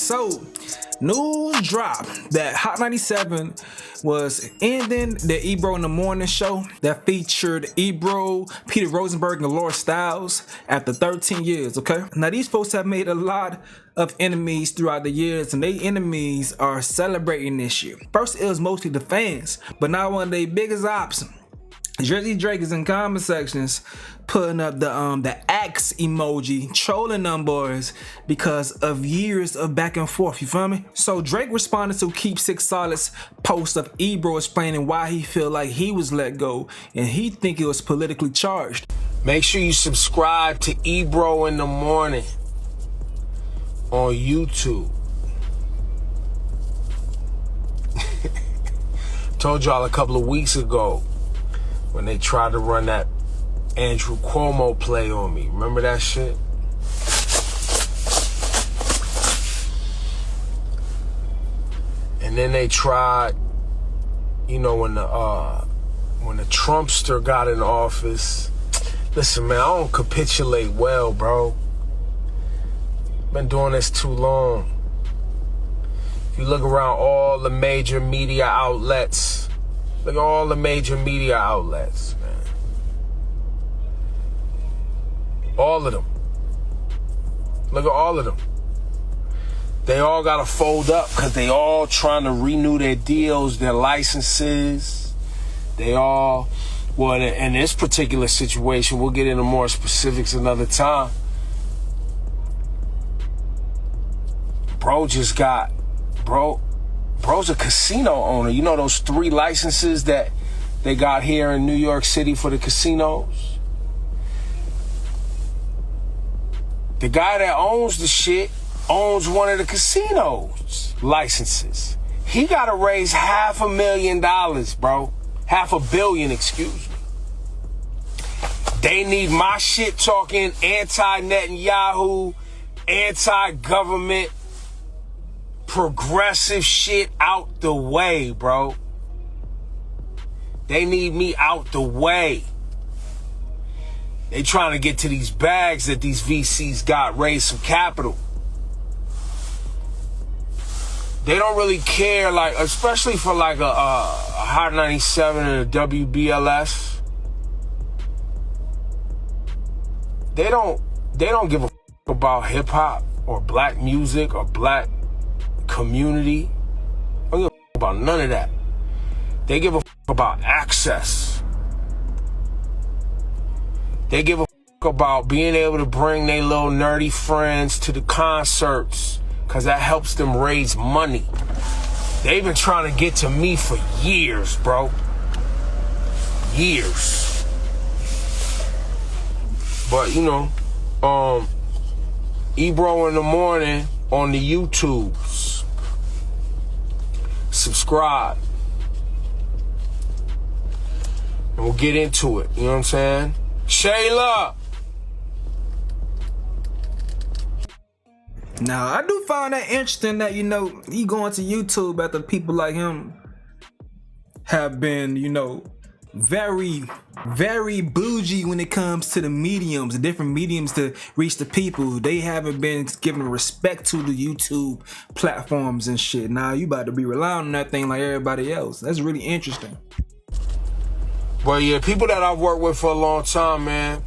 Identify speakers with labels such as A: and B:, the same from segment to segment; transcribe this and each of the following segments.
A: So, news dropped that Hot 97 was ending the Ebro in the Morning show that featured Ebro, Peter Rosenberg, and Laura Styles after 13 years, okay? Now, these folks have made a lot of enemies throughout the years, and they enemies are celebrating this year. First, it was mostly the fans, but now one of their biggest ops, Jersey Drake, is in comment sections putting up the axe emoji, trolling them boys because of years of back and forth, you feel me? So Drake responded to Keep Six Solid's post of Ebro explaining why he feel like he was let go and he think it was politically charged.
B: Make sure you subscribe to Ebro in the Morning on YouTube. Told y'all a couple of weeks ago when they tried to run that Andrew Cuomo play on me. Remember that shit? And then they tried, you know, when the Trumpster got in office. Listen, man, I don't capitulate well, bro. Been doing this too long. If you look around all the major media outlets, look at all the major media outlets, man. All of them. Look at all of them. They all got to fold up because they all trying to renew their deals, their licenses. They all, well, in this particular situation, we'll get into more specifics another time. Bro's a casino owner. You know those 3 licenses that they got here in New York City for the casinos? The guy that owns the shit owns one of the casinos licenses. He got to raise $500,000, bro. $500 million, excuse me. They need my shit talking anti-Netanyahu, anti-government, progressive shit out the way, bro. They need me out the way. They trying to get to these bags that these VCs got, raise some capital. They don't really care, like, especially for like a Hot 97 and a WBLS. They don't give a about hip hop or black music or black community. They don't give a about none of that. They give a about access. They give a about being able to bring their little nerdy friends to the concerts because that helps them raise money. They've been trying to get to me for years, bro. Years. But, you know, Ebro in the Morning on the YouTubes. Subscribe. And we'll get into it. You know what I'm saying? Shayla.
A: Now, I do find that interesting that, you know, he going to YouTube after people like him have been, you know, very, very bougie when it comes to the mediums, the different mediums to reach the people. They haven't been giving respect to the YouTube platforms and shit. Now, you about to be relying on that thing like everybody else. That's really interesting.
B: Well, yeah, people that I've worked with for a long time, man,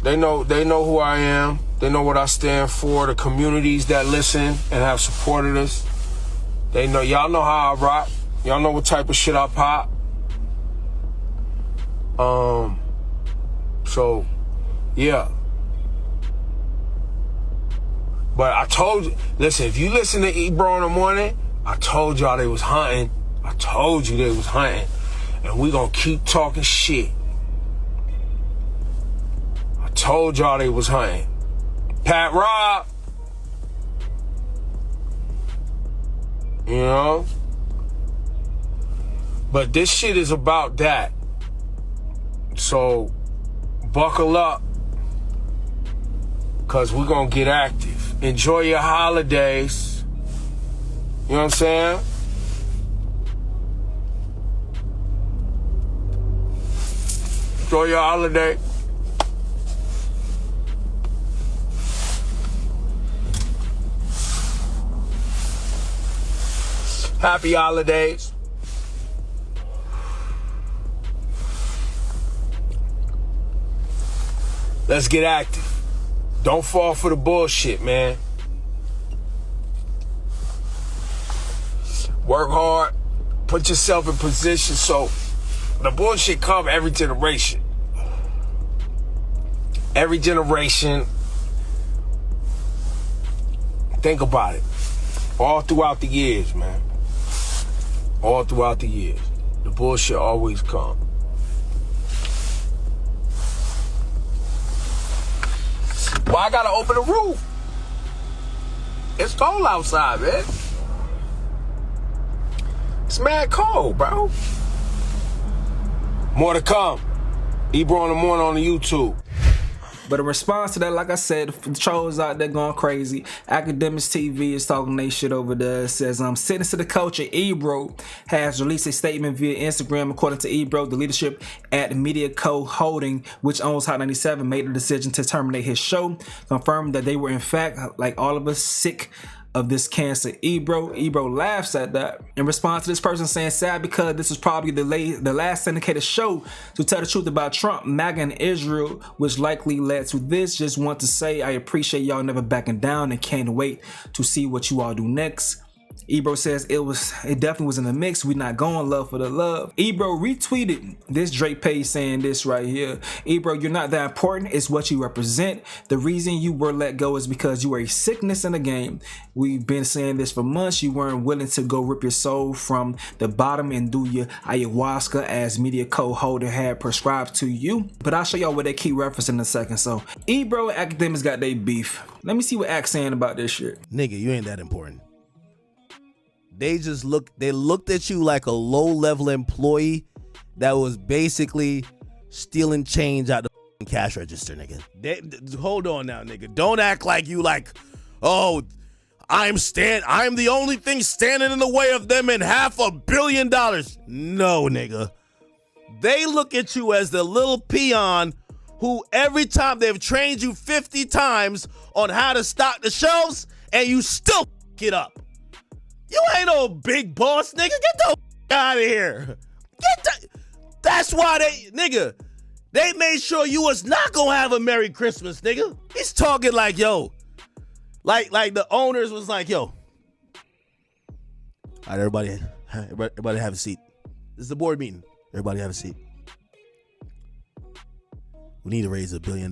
B: they know who I am. They know what I stand for. The communities that listen and have supported us, they know. Y'all know how I rock. Y'all know what type of shit I pop. So, yeah. But I told you, listen, if you listen to Ebro in the Morning, I told y'all they was hunting. I told you they was hunting. And we gonna keep talking shit. I told y'all they was hunting. Pat Rob. You know? But this shit is about that. So, buckle up. Because we're gonna get active. Enjoy your holidays. You know what I'm saying? Enjoy your holiday. Happy holidays. Let's get active. Don't fall for the bullshit, man. Work hard. Put yourself in position so the bullshit come every generation. Every generation. Think about it. All throughout the years, man. All throughout the years. The bullshit always come. Well, I gotta open the roof. It's cold outside, man. It's mad cold, bro. More to come. Ebro in the morning on the YouTube.
A: But in response to that, like I said, the trolls out there going crazy. Akademiks TV is talking they shit over there. It says, Sentence to the Culture, Ebro has released a statement via Instagram. According to Ebro, the leadership at Media Co. Holding, which owns Hot 97, made the decision to terminate his show, confirmed that they were in fact, like all of us, sick of this cancer. Ebro laughs at that in response to this person saying, sad because this was probably the last syndicated show to tell the truth about Trump, MAGA, and Israel, which likely led to this. Just want to say I appreciate y'all never backing down and can't wait to see what you all do next. Ebro says it definitely was in the mix. We not going love for the love. Ebro retweeted this Drake page saying this right here. Ebro, you're not that important. It's what you represent. The reason you were let go is because you were a sickness in the game. We've been saying this for months. You weren't willing to go rip your soul from the bottom and do your ayahuasca as Media Co-holder had prescribed to you. But I'll show y'all what they keep referencing in a second. So Ebro and Akademiks got their beef. Let me see what Ak's saying about this shit.
C: Nigga, you ain't that important. They looked at you like a low-level employee that was basically stealing change out the cash register, nigga. Hold on now, nigga. Don't act like you like, oh, I'm the only thing standing in the way of them in $500 million. No, nigga. They look at you as the little peon who every time they've trained you 50 times on how to stock the shelves and you still f it up. You ain't no big boss, nigga. Get the out of here. That's why they made sure you was not gonna have a Merry Christmas, nigga. He's talking like, yo, like the owners was like, yo. All right, everybody have a seat. This is the board meeting. Everybody have a seat. We need to raise $1 billion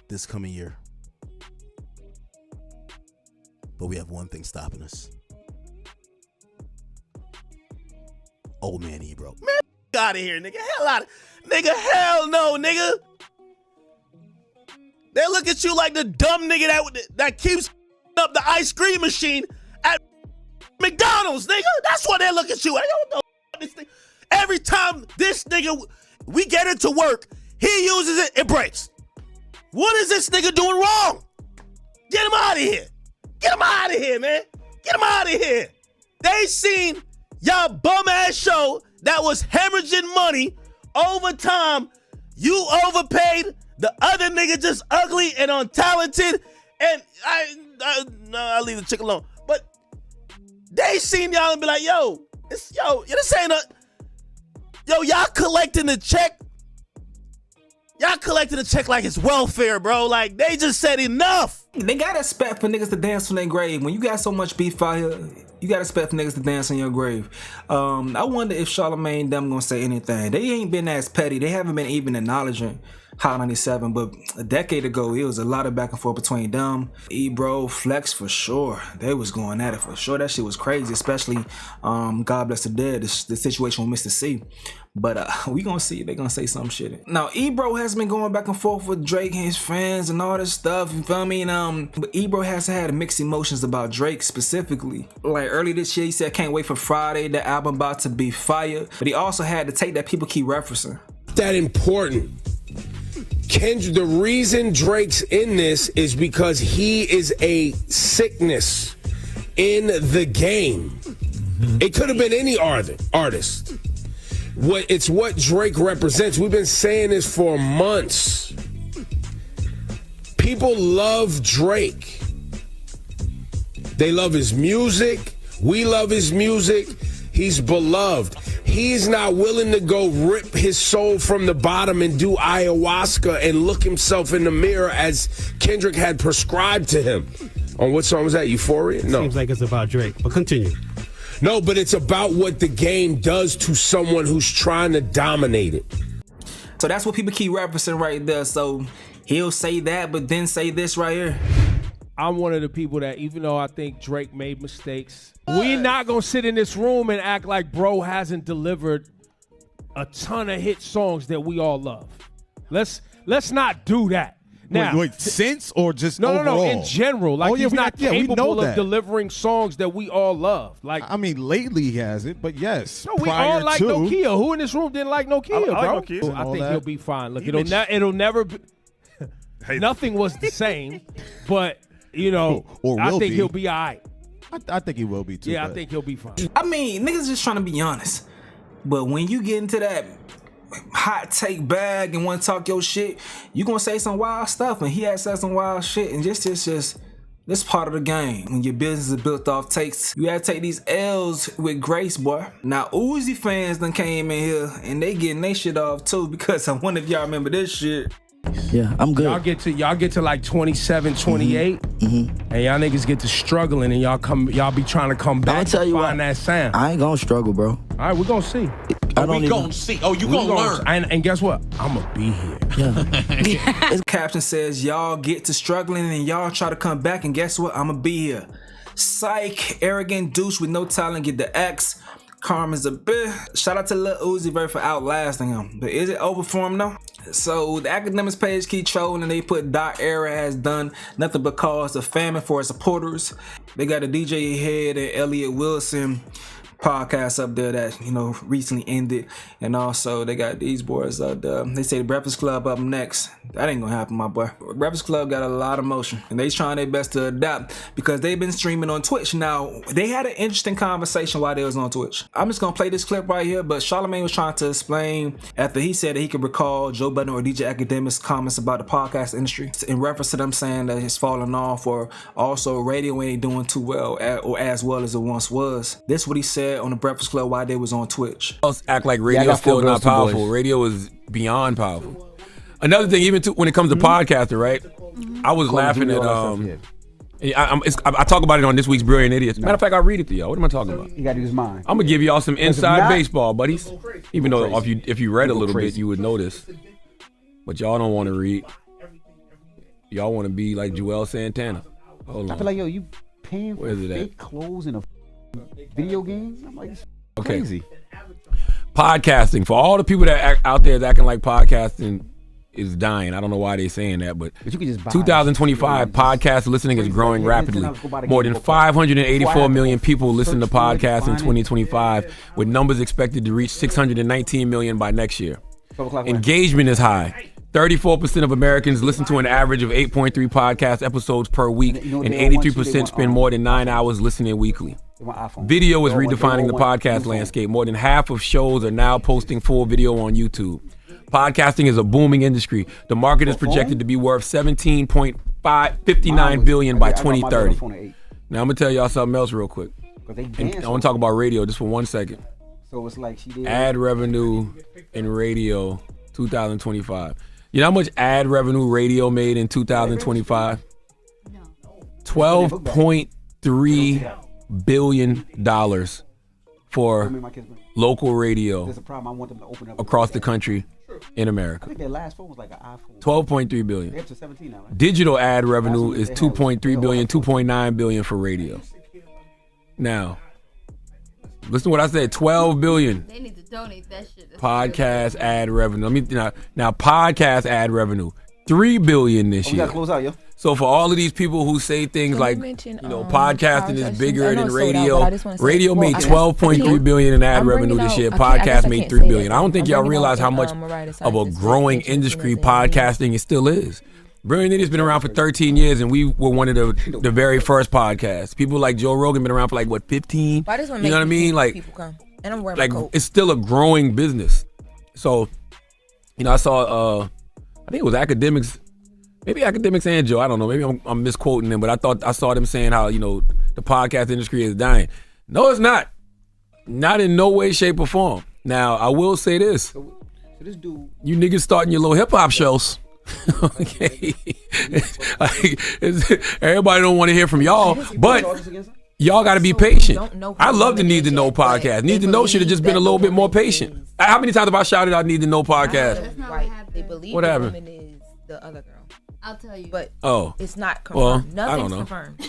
C: this coming year. But we have one thing stopping us. Old man Ebro. Man, out of here, nigga. Hell no, nigga. They look at you like the dumb nigga that keeps up the ice cream machine at McDonald's, nigga. That's what they look at you. What the this thing? Every time this nigga, we get into work, he uses it, it breaks. What is this nigga doing wrong? Get him out of here. Get him out of here, man. Get him out of here. They seen y'all bum ass show that was hemorrhaging money over time. You overpaid. The other nigga just ugly and untalented. And I'll leave the chick alone. But they seen y'all and be like, this ain't y'all collecting the check. Y'all collecting a check like it's welfare, bro. Like, they just said enough.
A: They gotta expect for niggas to dance on their grave. When you got so much beef out here, you gotta expect for niggas to dance on your grave. I wonder if Charlamagne and them gonna say anything. They ain't been as petty. They haven't been even acknowledging Hot 97, but a decade ago, it was a lot of back and forth between them. Ebro, Flex for sure. They was going at it for sure. That shit was crazy, especially God Bless the Dead, the situation with Mr. C. But we gonna see. They gonna say some shit. Now, Ebro has been going back and forth with Drake and his fans and all this stuff, you feel me? But Ebro has had mixed emotions about Drake specifically. Like early this year, he said, can't wait for Friday, the album about to be fire. But he also had the take that people keep referencing.
B: That important. The reason Drake's in this is because he is a sickness in the game. It could have been any artist. It's what Drake represents. We've been saying this for months. People love Drake. They love his music. We love his music. He's beloved. He's not willing to go rip his soul from the bottom and do ayahuasca and look himself in the mirror as Kendrick had prescribed to him. On what song was that? Euphoria? No.
D: Seems like it's about Drake, but continue.
B: No, but it's about what the game does to someone who's trying to dominate it.
A: So that's what people keep referencing right there. So he'll say that, but then say this right here.
E: I'm one of the people that, even though I think Drake made mistakes, we're not going to sit in this room and act like bro hasn't delivered a ton of hit songs that we all love. Let's not do that. Now,
F: wait, since or just
E: no,
F: overall?
E: No, in general. Like, he's not capable of delivering songs that we all love. Like,
F: I mean, lately he hasn't, but yes.
E: No, we all like Nokia. Who in this room didn't like Nokia, bro?
C: Like Nokia.
E: I think he'll be fine. Look, it'll never be. Nothing was the same, but, you know, I think he'll be all right.
F: I think he will be, too.
E: Yeah, I think he'll be fine.
A: I mean, niggas just trying to be honest. But when you get into that hot take bag and want to talk your shit, you gonna say some wild stuff, and he has said some wild shit, and this part of the game. When your business is built off takes, you gotta take these L's with grace, boy. Now Uzi fans done came in here and they getting their shit off too, because I wonder if y'all remember this shit.
G: Yeah, I'm good.
E: Y'all get to like 27, 28, and y'all niggas get to struggling, and y'all be trying to come back and find that sound.
G: I ain't gonna struggle, bro.
E: All right, we're gonna see.
H: We gonna see. Oh, you gonna learn.
E: And guess what? I'm gonna be here.
G: Yeah.
A: This caption says, y'all get to struggling and y'all try to come back, and guess what? I'm gonna be here. Psych, arrogant douche with no talent, get the X. Karma's a bit. Shout out to Lil Uzi Vert for outlasting him. But is it over for him though? So the Akademiks page keep trolling, and they put Doc Era has done nothing but cause a famine for his supporters. They got a DJ Head and Elliot Wilson podcast up there that, you know, recently ended, and also they got these boys up there. They say the Breakfast Club up next. That ain't gonna happen, my boy. Breakfast Club got a lot of motion, and they trying their best to adapt because they've been streaming on Twitch. Now they had an interesting conversation while they was on Twitch. I'm just gonna play this clip right here, but Charlamagne was trying to explain after he said that he could recall Joe Budden or DJ Akademiks comments about the podcast industry in reference to them saying that it's falling off, or also radio ain't doing too well or as well as it once was. This is what he said on the Breakfast Club while they was on Twitch.
H: Act like radio is still not powerful. Boys. Radio is beyond powerful. Another thing, even when it comes to podcasting, right? I was laughing at I talk about it on this week's Brilliant Idiots. Matter of fact, I'll read it to y'all. What am I talking about?
I: You gotta use mine.
H: I'm gonna give y'all some inside baseball, buddies. Even though if you read a little bit, you would notice. But y'all don't want to read. Y'all want to be like Joel Santana. Hold on.
I: I feel like, yo, you paying for fake clothes in a video game? I'm like, it's crazy.
H: Podcasting, for all the people that out there that's acting like podcasting is dying. I don't know why they're saying that, but you can just 2025 podcast listening is growing rapidly. More than 584 million people listen to podcasts in 2025, with numbers expected to reach 619 million by next year. Engagement is high. 34% of Americans listen to an average of 8.3 podcast episodes per week, and 83% spend more than 9 hours listening weekly. Video is redefining the podcast landscape. More than half of shows are now posting full video on YouTube. Podcasting is a booming industry. The market is projected to be worth $17.59 billion by 2030. Now I'm gonna tell y'all something else real quick. And I want to talk about radio just for 1 second.
I: So it's like she did.
H: Ad revenue in radio 2025. You know how much ad revenue radio made in 2025? $12.3 billion for local radio across the country in America.
I: I think their last phone was like an iPhone.
H: 12.3 billion.
I: They're up to 17 now, right?
H: Digital ad revenue is 2.3 billion, 2.9 billion for radio. Now, listen to what I said, 12 billion.
J: They need to donate that shit.
H: Podcast ad revenue. Now podcast ad revenue, 3 billion this year.
I: We gotta close out, yo.
H: So for all of these people who say things like, podcasting is bigger than radio, radio made 12.3 billion in ad revenue this year. Podcast made 3 billion. I don't think y'all realize how much of a growing industry podcasting still is. Brilliant Idiots been around for 13 years, and we were one of the very first podcasts. People like Joe Rogan been around for like, what, 15? You know what I mean? Like, it's still a growing business. So, I saw, I think it was Akademiks, maybe Akademiks and Joe, I don't know, maybe I'm misquoting them, but I saw them saying how, the podcast industry is dying. No, it's not. Not in no way, shape, or form. Now, I will say this.
I: So this dude,
H: you niggas starting your little hip-hop shows. Okay. Everybody don't want to hear from y'all, but y'all got to be patient. I love the Need to Know podcast. Need to Know should have just been a little bit more patient. How many times have I shouted out Need to Know podcast?
J: That's not what happened. They believe
H: what happened?
J: The woman is the other girl.
H: I'll
J: tell you. But
H: it's
J: not confirmed.
H: Well, I don't know.
J: Confirmed.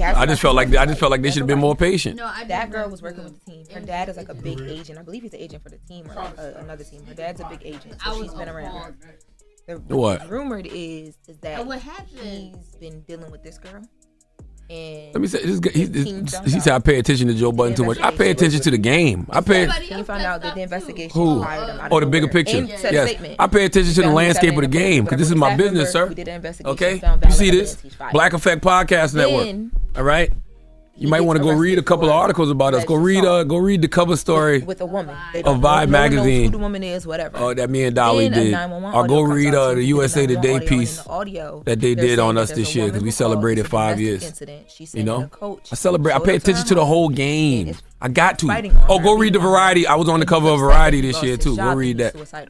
H: I just felt like they should have been more patient.
J: No, that girl was working with the team. Her dad is like a big agent. I believe he's an agent for the team or another team. Her dad's a big agent, so she's been around.
H: What?
J: Rumored is that he's been dealing with this girl. And
H: let me say, he said I pay attention to Joe Budden too much. I pay attention to the game. I pay.
J: He found out that the investigation fired him out
H: the bigger picture. Yes, I pay attention to the landscape of the game because this is my business, sir. Okay, you see this? Black Effect Podcast Network. All right. You might want to go read a couple of articles about us. Go read the cover story
J: with a woman
H: of Vibe magazine.
J: Who the woman is, whatever.
H: Oh, that me and Dolly did. Or go read the USA Today piece that they did on us this year because we celebrated 5 years. You know, I pay attention to the whole game. I got to. Oh, go read the Variety. I was on the cover of Variety this year too. Go read that.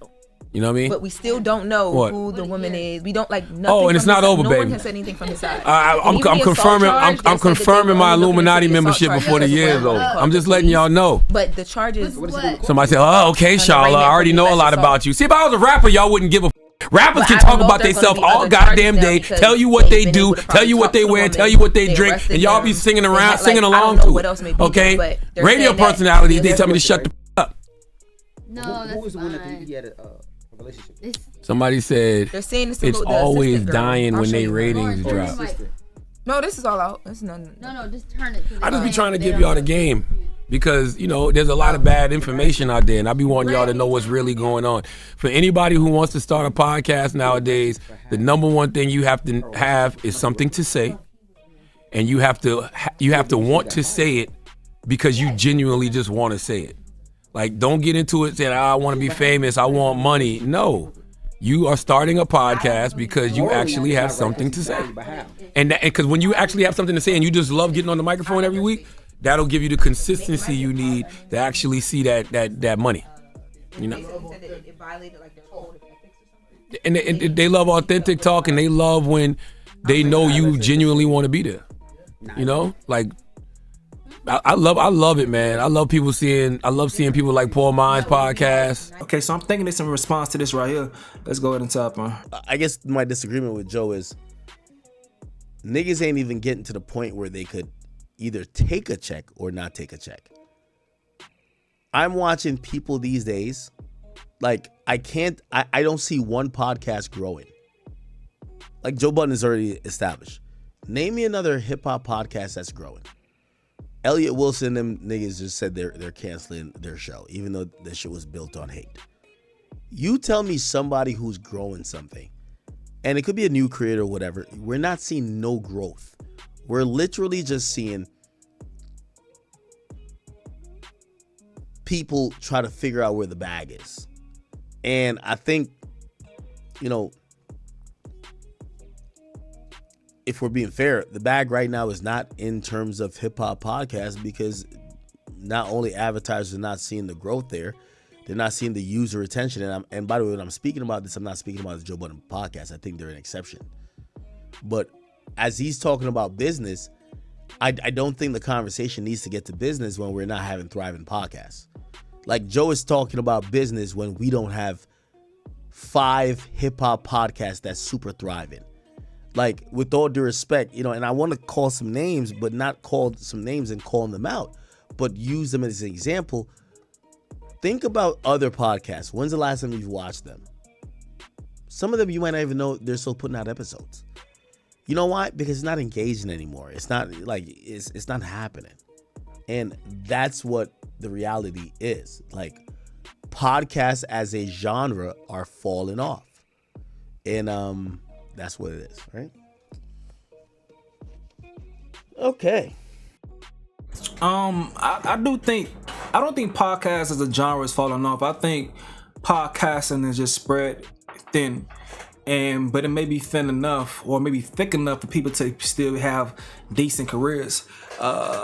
H: You know what I mean?
J: But we still don't know who the woman is. We don't like nothing.
H: Oh, and it's not over, baby.
J: No one has said anything from his side.
H: I'm confirming my Illuminati membership before the year is over. I'm just letting y'all know.
J: But the charges.
H: Somebody said, "Oh, okay, Charla, I already know a lot about you." See, if I was a rapper, y'all wouldn't give a. Rappers can talk about themselves all goddamn day, tell you what they do, tell you what they wear, tell you what they drink, and y'all be singing along to it. Okay? Radio personalities, they tell me to shut the up.
J: No,
I: who was the one that he had a relationship?
H: Somebody said it's always dying when they ratings drop.
J: No, this is all out. No, just turn it.
H: I just be trying to give y'all the game because, you know, there's a lot of bad information out there and I be wanting y'all to know what's really going on. For anybody who wants to start a podcast nowadays, the number one thing you have to have is something to say, and you have to want to say it because you genuinely just want to say it. Like, don't get into it saying, I want to be famous, I want money. No, you are starting a podcast because you actually have something to say. And because when you actually have something to say and you just love getting on the microphone every week, that'll give you the consistency you need to actually see that money. You know? And they love authentic talk, and they love when they know you genuinely want to be there. You know? Like, I love it, man. I love seeing people like Paul Mine's podcast.
A: Okay, so I'm thinking it's in response to this right here. Let's go ahead and top, man.
C: I guess my disagreement with Joe is niggas ain't even getting to the point where they could either take a check or not take a check. I'm watching people these days, like I don't see one podcast growing. Like Joe Budden is already established. Name me another hip hop podcast that's growing. Elliot Wilson, them niggas just said they're canceling their show, even though the shit was built on hate. You tell me somebody who's growing something, and it could be a new creator or whatever. We're not seeing no growth. We're literally just seeing people try to figure out where the bag is. And I think, you know, if we're being fair, the bag right now is not in terms of hip hop podcasts because not only advertisers are not seeing the growth there, they're not seeing the user attention. And by the way, when I'm speaking about this, I'm not speaking about the Joe Budden podcast. I think they're an exception. But as he's talking about business, I don't think the conversation needs to get to business when we're not having thriving podcasts. Like Joe is talking about business when we don't have 5 hip hop podcasts that's super thriving. Like, with all due respect, you know, and I want to call some names, but not call some names and call them out, but use them as an example. Think about other podcasts. When's the last time you've watched them? Some of them you might not even know they're still putting out episodes. You know why? Because it's not engaging anymore. It's not like it's not happening. And that's what the reality is. Like, podcasts as a genre are falling off. And that's what it is, right? Okay.
A: I don't think podcast as a genre is falling off. I think podcasting is just spread thin. but it may be thin enough or maybe thick enough for people to still have decent careers.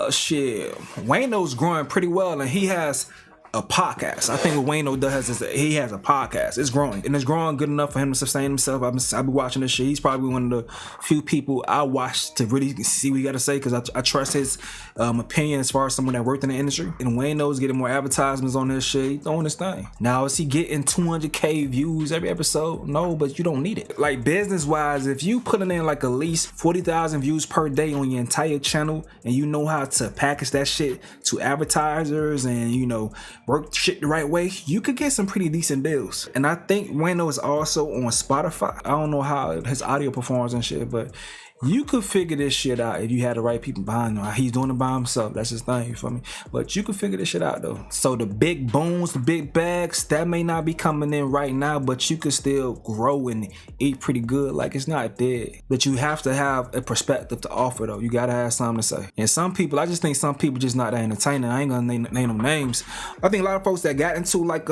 A: Shit, Wayno's growing pretty well, and he has a podcast. I think what Wayno does is that he has a podcast. It's growing, and it's growing good enough for him to sustain himself. I've been watching this shit. He's probably one of the few people I watch to really see what he got to say, because I trust his opinion as far as someone that worked in the industry. And Wayno's getting more advertisements on this shit. He's doing his thing. Now, is he getting 200K views every episode? No, but you don't need it. Like, business wise, if you putting in like at least 40,000 views per day on your entire channel, and you know how to package that shit to advertisers, and you know, work shit the right way, you could get some pretty decent deals. And I think Wayno is also on Spotify. I don't know how his audio performs and shit, but you could figure this shit out if you had the right people behind him. He's doing it by himself. That's his thing, you feel me? But you could figure this shit out though. So the big booms, the big bags, that may not be coming in right now, but you could still grow and eat pretty good. Like, it's not dead. But you have to have a perspective to offer though. You gotta have something to say. And some people, I just think some people just not that entertaining. I ain't gonna name them names. I think a lot of folks that got into like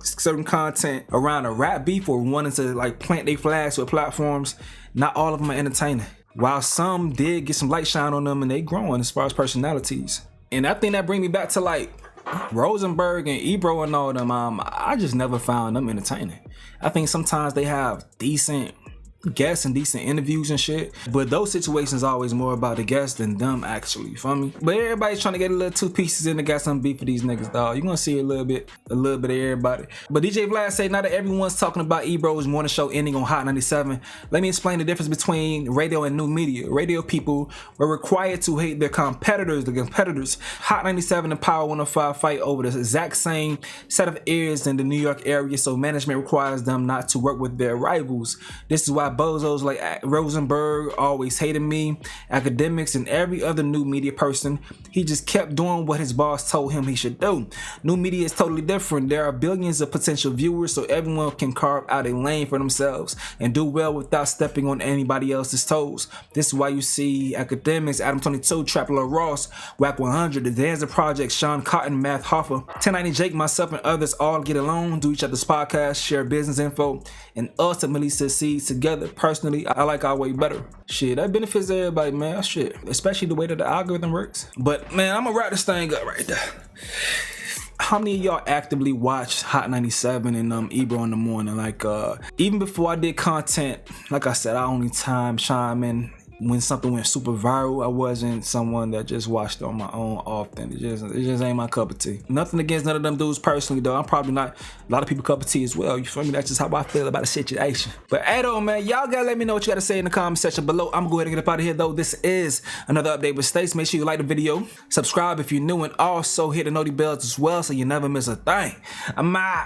A: certain content around a rap beef or wanting to like plant their flags with platforms, not all of them are entertaining. While some did get some light shine on them, and they growing as far as personalities. And I think that bring me back to like Rosenberg and Ebro and all them. I just never found them entertaining. I think sometimes they have decent guests and decent interviews and shit, but those situations are always more about the guests than them actually, you feel me? But everybody's trying to get a little two pieces in to got some beef for these niggas, dog. You're gonna see a little bit of everybody. But DJ Vlad said now that everyone's talking about Ebro's morning show ending on Hot 97, let me explain the difference between radio and new media. Radio people were required to hate their competitors. Hot 97 and Power 105 fight over the exact same set of ears in the New York area, so management requires them not to work with their rivals. This is why bozos like Rosenberg always hated me, Akademiks, and every other new media person. He just kept doing what his boss told him he should do. New media is totally different. There are billions of potential viewers, so everyone can carve out a lane for themselves and do well without stepping on anybody else's toes. This is why you see Akademiks, Adam 22, Trapper Ross, Whack 100, The Danza Project, Sean Cotton, Math Hoffa, 1090 Jake, myself, and others all get along, do each other's podcasts, share business info, and ultimately succeed together. Personally, I like our way better. Shit, that benefits everybody, man. Shit, especially the way that the algorithm works. But man, I'm gonna wrap this thing up right there. How many of y'all actively watch Hot 97 and Ebro in the morning? Like, even before I did content, like I said, I only chime in when something went super viral. I wasn't someone that just watched on my own often. It just ain't my cup of tea. Nothing against none of them dudes personally, though. I'm probably not a lot of people cup of tea as well. You feel me? That's just how I feel about the situation. But hey though, man, y'all gotta let me know what you gotta say in the comment section below. I'm gonna go ahead and get up out of here though. This is another update with Stace. Make sure you like the video, subscribe if you're new, and also hit the noty bells as well so you never miss a thing. I'm out.